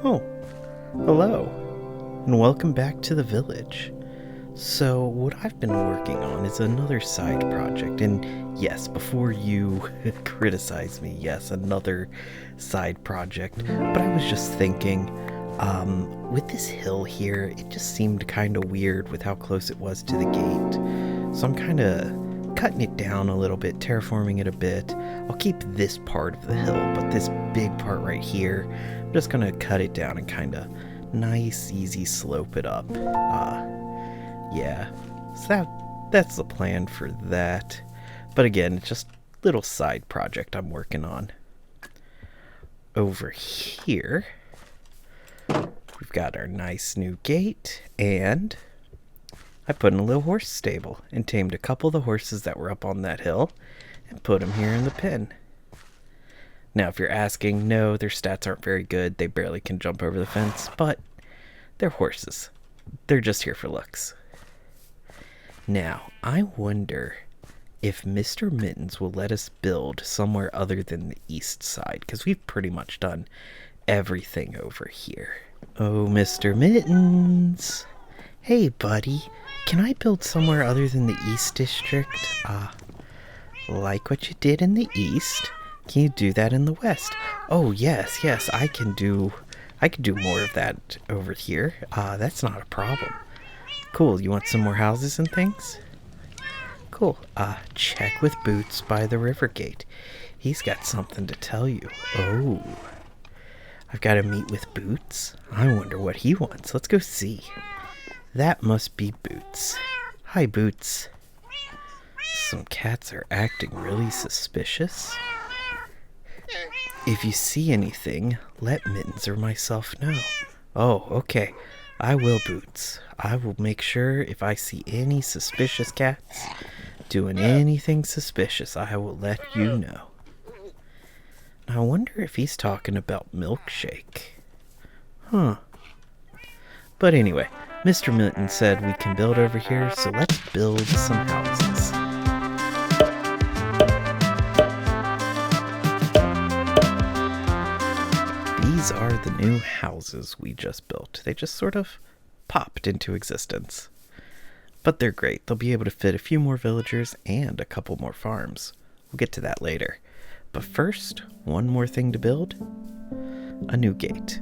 Oh, hello, and welcome back to the village. So, what I've been working on is another side project, and yes, before you criticize me, yes, another side project, but I was just thinking, with this hill here, it just seemed kind of weird with how close it was to the gate, so I'm kind of cutting it down a little bit, terraforming it a bit. I'll keep this part of the hill, but this big part right here, I'm just gonna cut it down and kind of nice, easy slope it up. Yeah, so that's the plan for that. But again, it's just a little side project I'm working on. Over here, we've got our nice new gate, and I put in a little horse stable and tamed a couple of the horses that were up on that hill and put them here in the pen. Now, if you're asking, no, their stats aren't very good. They barely can jump over the fence, but they're horses. They're just here for looks. Now, I wonder if Mr. Mittens will let us build somewhere other than the east side, because we've pretty much done everything over here. Oh, Mr. Mittens. Hey, buddy. Can I build somewhere other than the east district? Like what you did in the east, can you do that in the west? Oh, yes, I can do more of that over here. That's not a problem. Cool, you want some more houses and things? Cool. Check with Boots by the river gate. He's got something to tell you. Oh, I've got to meet with Boots. I wonder what he wants. Let's go see. That must be Boots. Hi, Boots. Some cats are acting really suspicious. If you see anything, let Mittens or myself know. Oh, okay. I will, Boots. I will make sure if I see any suspicious cats doing anything suspicious, I will let you know. I wonder if he's talking about Milkshake. Huh. But anyway, Mr. Milton said we can build over here, so let's build some houses. These are the new houses we just built. They just sort of popped into existence. But they're great. They'll be able to fit a few more villagers and a couple more farms. We'll get to that later. But first, one more thing to build. A new gate.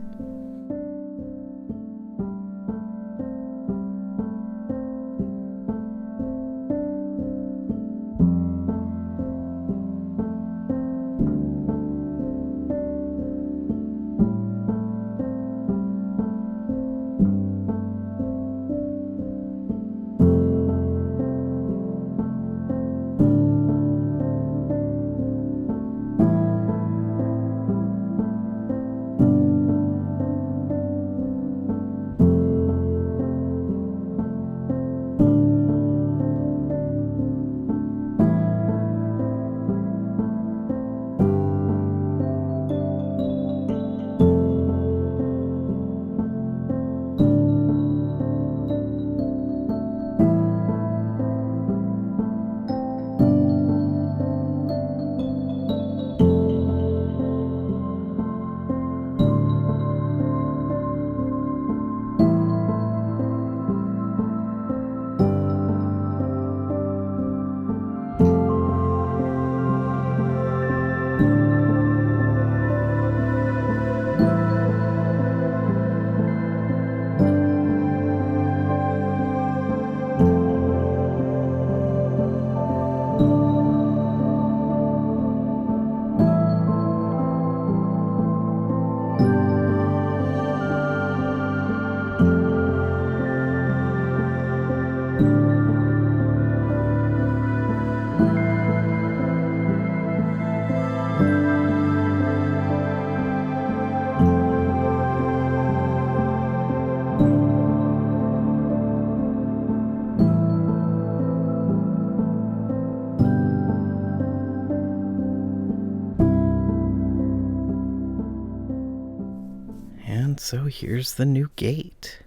And so here's the new gate.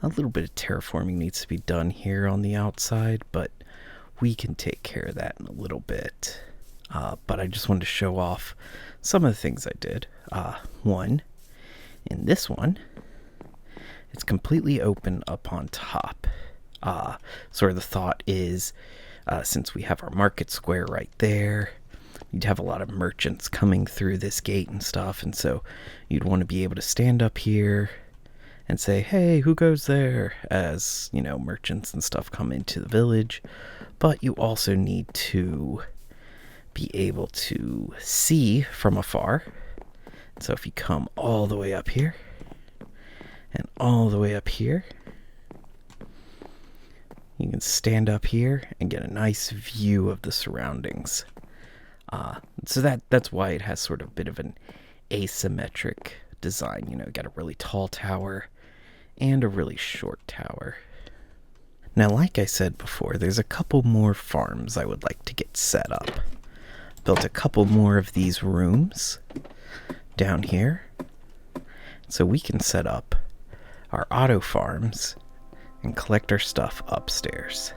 A little bit of terraforming needs to be done here on the outside, but we can take care of that in a little bit. but I just wanted to show off some of the things I did. One, in this one, it's completely open up on top. Sort of the thought is, since we have our market square right there, you'd have a lot of merchants coming through this gate and stuff, and so you'd want to be able to stand up here and say, hey, who goes there, as, merchants and stuff come into the village. But you also need to be able to see from afar. So if you come all the way up here and all the way up here, you can stand up here and get a nice view of the surroundings. So that's why it has sort of a bit of an asymmetric design. Got a really tall tower and a really short tower. Now, like I said before, there's a couple more farms I would like to get set up. Built a couple more of these rooms down here, so we can set up our auto farms and collect our stuff upstairs.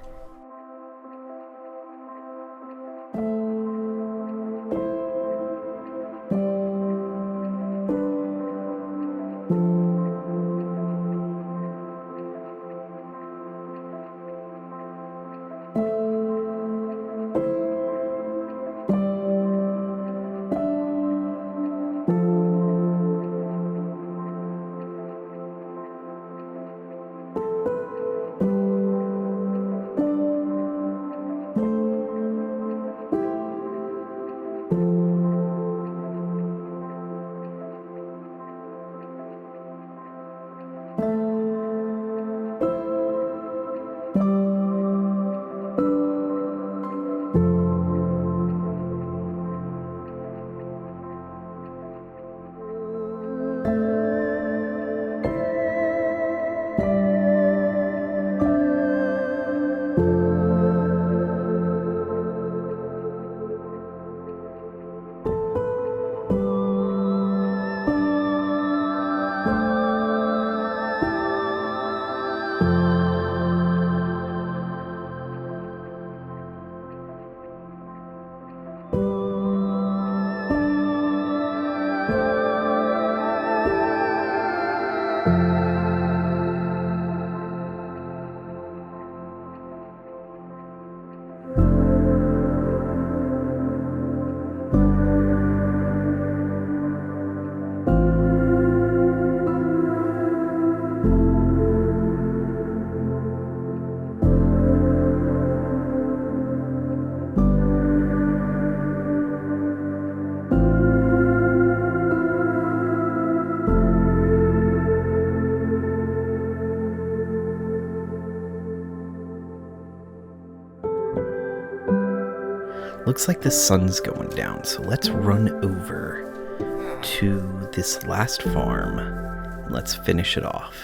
Looks like the sun's going down, so let's run over to this last farm. Let's finish it off.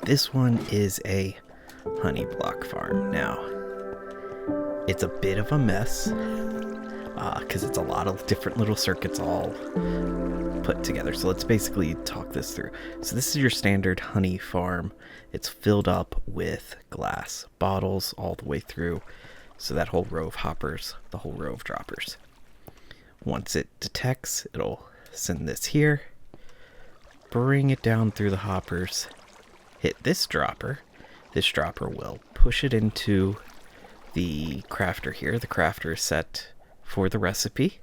This one is a honey block farm. Now, it's a bit of a mess, because it's a lot of different little circuits all put together. So let's basically talk this through. So this is your standard honey farm. It's filled up with glass bottles all the way through. So that whole row of hoppers, the whole row of droppers. Once it detects, it'll send this here, bring it down through the hoppers, hit this dropper. This dropper will push it into the crafter here. The crafter is set for the recipe.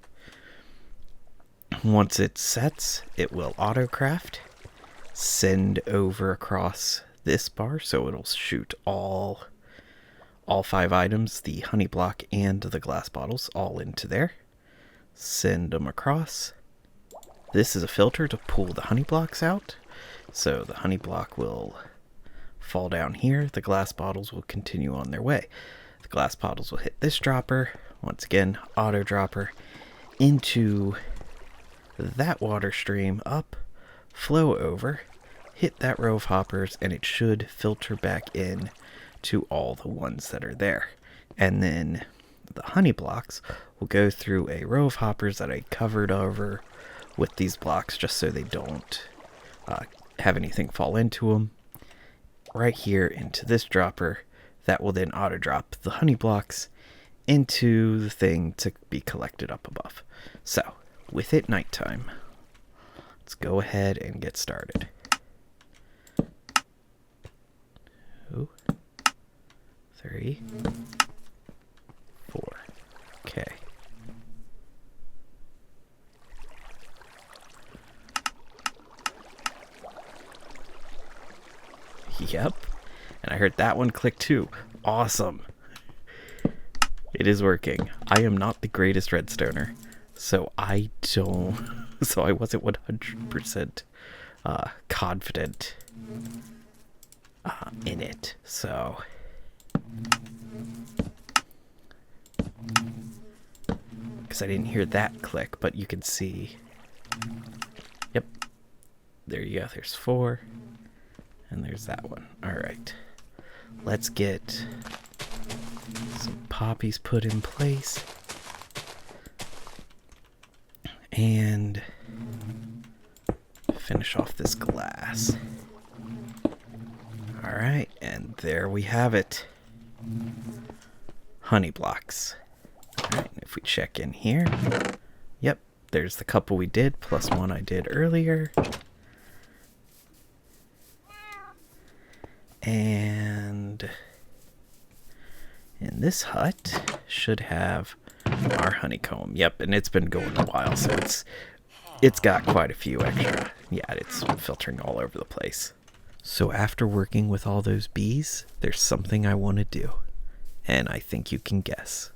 Once it sets, it will auto craft, send over across this bar, so it'll shoot all 5 items, the honey block and the glass bottles, all into there. Send them across. This is a filter to pull the honey blocks out. So the honey block will fall down here. The glass bottles will continue on their way. The glass bottles will hit this dropper. Once again, auto dropper into that water stream, up, flow over, hit that row of hoppers, and it should filter back in to all the ones that are there. And then the honey blocks will go through a row of hoppers that I covered over with these blocks just so they don't have anything fall into them. Right here into this dropper that will then auto drop the honey blocks into the thing to be collected up above. So, with it nighttime, let's go ahead and get started. 2, 3, 4. Okay. Yep. And I heard that one click too. Awesome. It is working. I am not the greatest redstoner, so I wasn't 100% confident in it. So because I didn't hear that click, but you can see. Yep. There you go. There's 4. And there's that one. Alright. Let's get some poppies put in place. And finish off this glass. Alright, and there we have it. Honey blocks. Alright, if we check in here. Yep, there's the couple we did, plus one I did earlier. And in this hut should have our honeycomb. Yep, and it's been going a while, so it's got quite a few extra. Yeah, it's filtering all over the place. So after working with all those bees, there's something I want to do, and I think you can guess.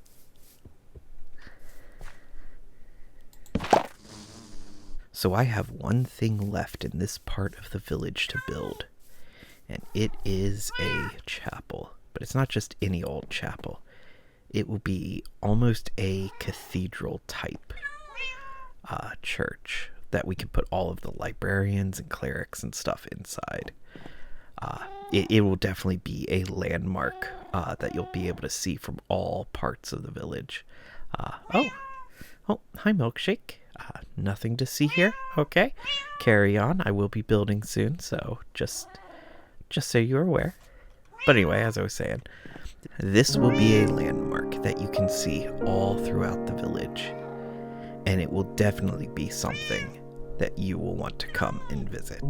So I have one thing left in this part of the village to build. And it is a chapel. But it's not just any old chapel. It will be almost a cathedral type church that we can put all of the librarians and clerics and stuff inside. It will definitely be a landmark that you'll be able to see from all parts of the village. Oh, hi Milkshake. Nothing to see here. Okay, carry on. I will be building soon, so just so you're aware. But anyway, as I was saying, this will be a landmark that you can see all throughout the village. And it will definitely be something that you will want to come and visit.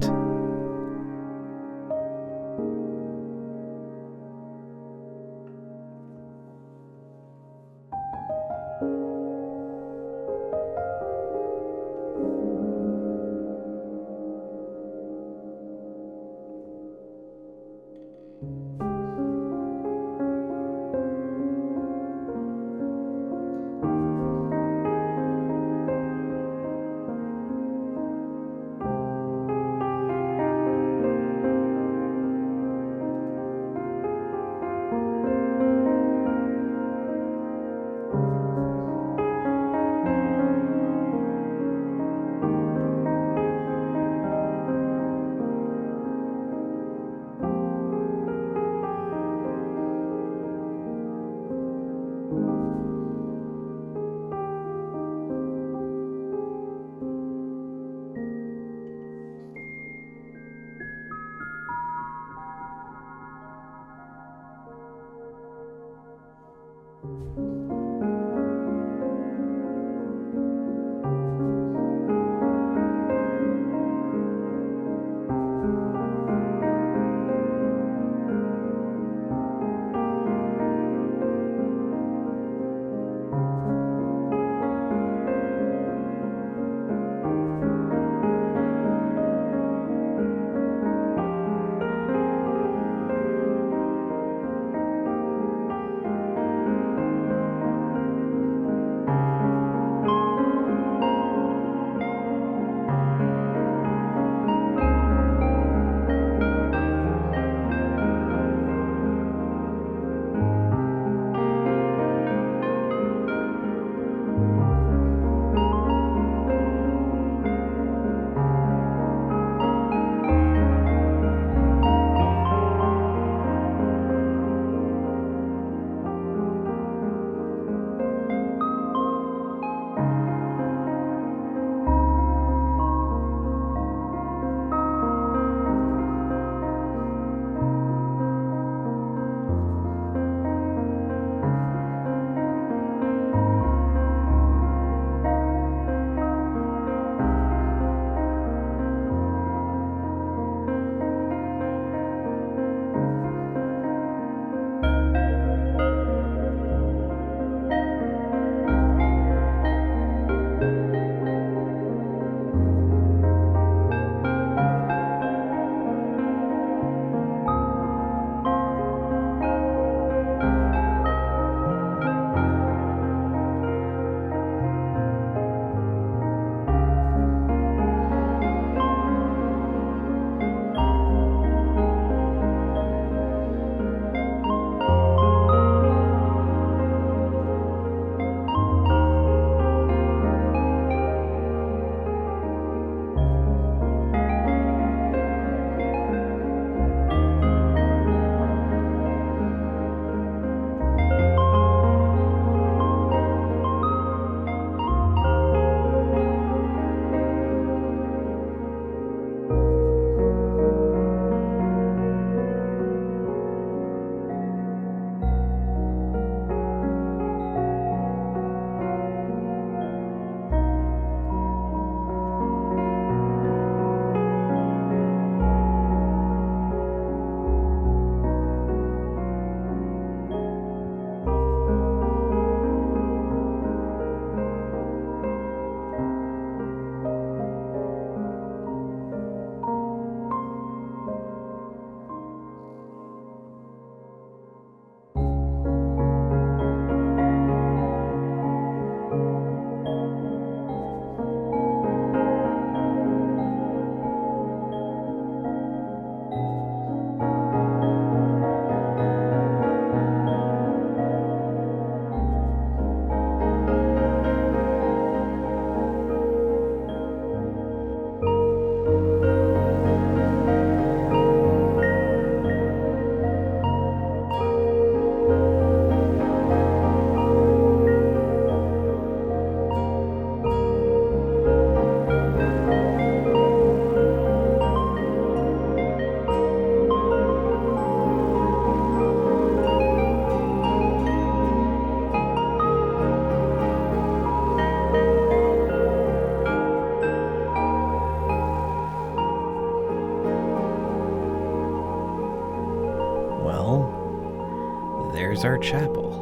there's our chapel.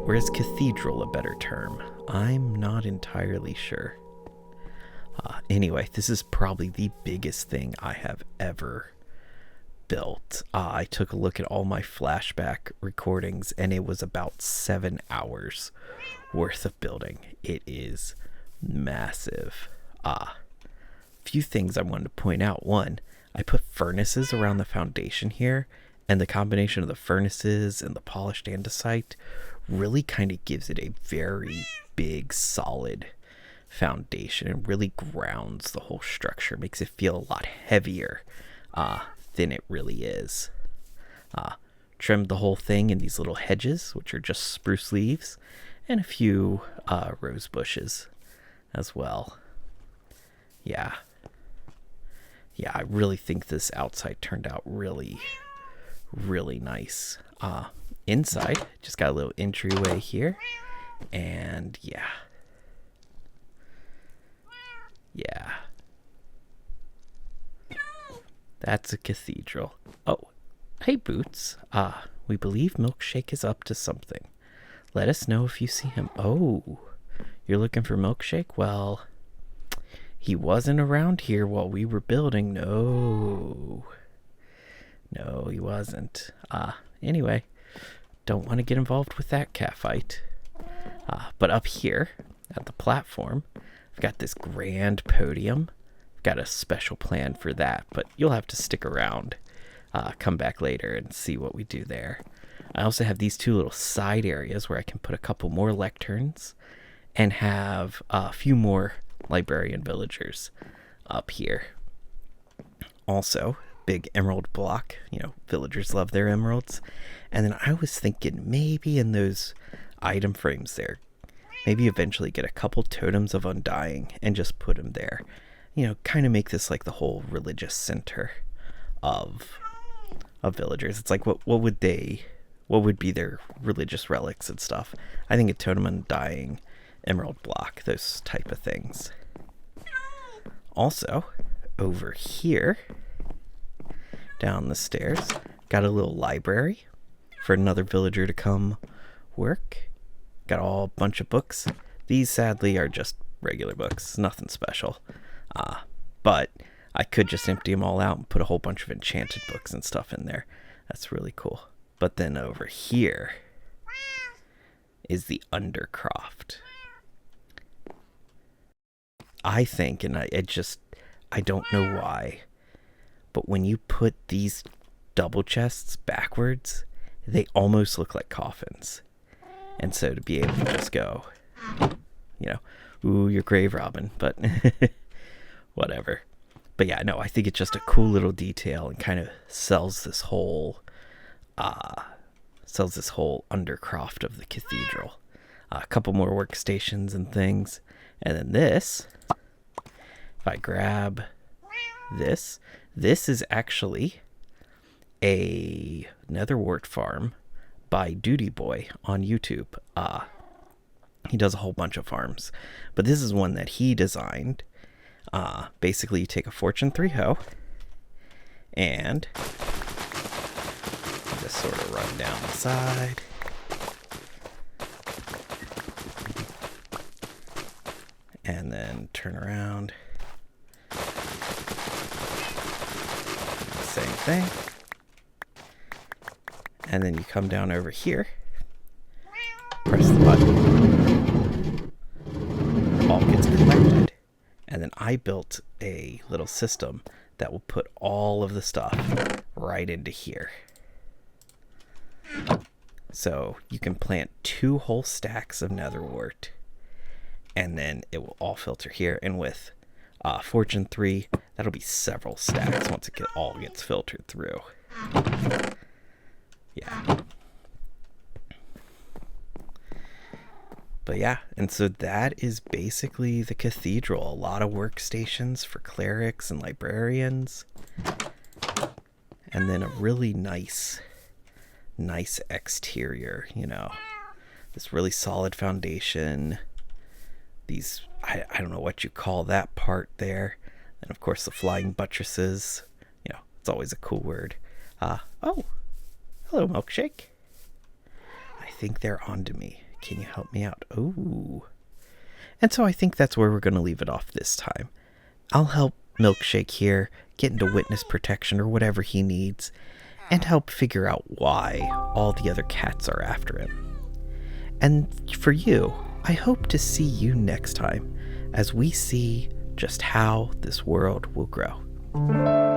Or is cathedral a better term? I'm not entirely sure. Anyway, this is probably the biggest thing I have ever built. I took a look at all my flashback recordings, and it was about 7 hours worth of building. It is massive. Few things I wanted to point out. One, I put furnaces around the foundation here, and the combination of the furnaces and the polished andesite really kind of gives it a very big, solid foundation and really grounds the whole structure, makes it feel a lot heavier than it really is. Trimmed the whole thing in these little hedges, which are just spruce leaves, and a few rose bushes as well. Yeah, I really think this outside turned out really, really nice. Inside, just got a little entryway here, and yeah. That's a cathedral. Oh, hey Boots. We believe Milkshake is up to something. Let us know if you see him. Oh, you're looking for Milkshake? Well, he wasn't around here while we were building. No, he wasn't. Anyway, don't want to get involved with that cat fight. But up here at the platform, I've got this grand podium. I've got a special plan for that, but you'll have to stick around. Come back later and see what we do there. I also have these two little side areas where I can put a couple more lecterns and have a few more librarian villagers up here. Also, big emerald block. Villagers love their emeralds. And then I was thinking maybe in those item frames there, maybe eventually get a couple totems of undying and just put them there. Kind of make this like the whole religious center of villagers. It's like what would be their religious relics and stuff. I think a totem undying, emerald block, those type of things. Also, over here, down the stairs, got a little library for another villager to come work. Got a bunch of books. These sadly are just regular books, nothing special. But I could just empty them all out and put a whole bunch of enchanted books and stuff in there. That's really cool. But then over here is the Undercroft. I think, and I don't know why, but when you put these double chests backwards, they almost look like coffins. And so to be able to just go, ooh, you're grave robbing, but whatever. But yeah, no, I think it's just a cool little detail and kind of sells this whole Undercroft of the cathedral. A couple more workstations and things. And then this, if I grab this is actually a Nether Wart farm by Duty Boy on YouTube. He does a whole bunch of farms, but this is one that he designed. Basically, you take a Fortune 3 hoe and just sort of run down the side. And then turn around. Same thing. And then you come down over here. Press the button. All gets collected. And then I built a little system that will put all of the stuff right into here. So you can plant 2 whole stacks of Nether Wart. And then it will all filter here. And with Fortune 3, that'll be several stacks once it all gets filtered through. Yeah. But yeah, and so that is basically the cathedral. A lot of workstations for clerics and librarians. And then a really nice exterior, this really solid foundation. These, I don't know what you call that part there. And of course the flying buttresses. It's always a cool word. Oh, hello Milkshake. think they're onto me. Can you help me out? Ooh. And so I think that's where we're going to leave it off this time. I'll help Milkshake here get into witness protection or whatever he needs, and help figure out why all the other cats are after him. And for you, I hope to see you next time as we see just how this world will grow.